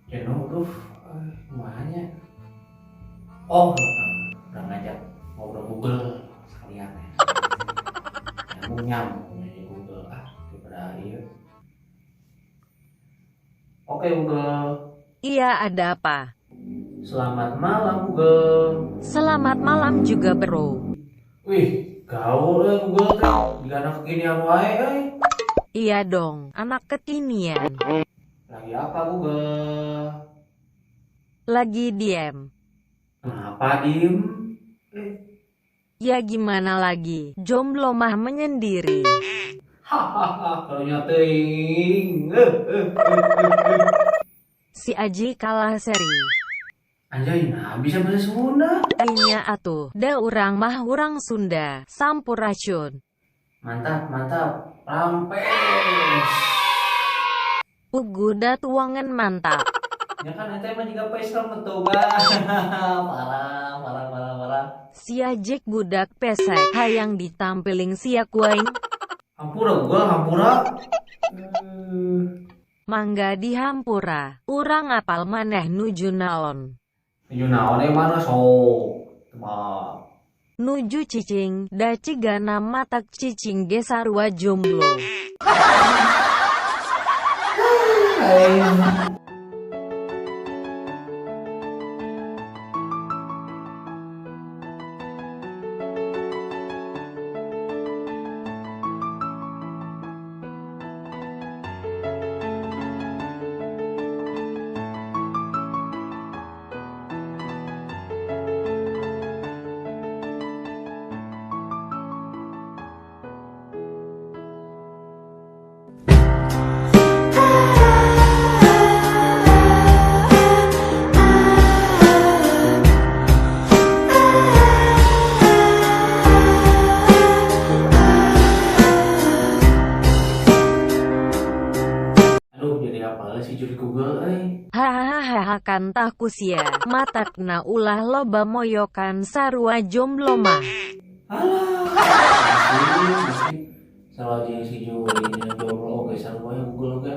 jenuh tuh semuanya. Oh, udah ngajak ngobrol Google sekalian ya. Nyambung di Google daripada iya. Oke Google. Iya, ada apa? Selamat malam Google. Selamat malam juga, bro. Wih, gaul ya Google teh. Jika anak kekinian wae Iya dong, anak kekinian. Lagi apa Google? Lagi diem. Kenapa diem? Ya gimana lagi, jomblo mah menyendiri. Hahaha, kalau nyateing. Si Aji kalah seri. Anjay, nah bisa bahasa Sunda. Ainya atuh, da urang mah urang Sunda, sampurasun. Mantap, mantap. Rampes. Ugu da tuangan mantap. Ya kan eta mah juga Islam betul bah. Parah, parah, parah, parah. Si Ajik budak pesek, hayang ditampiling sia kuaing. Hampura gua, hampura. Mangga dihampura, urang apal maneh nuju naon. Tujuh naon mana so? Tebak. Nuju cicing, da cigana matak cicing ge sarua jomblo. Hai. Aduh, jadi apa sih juri Google Hahaha kan tah kusia, matakna ulah loba moyokan sarua jomblo mah. Alah. Masih salah si juri jomblo oke sarua Google oke.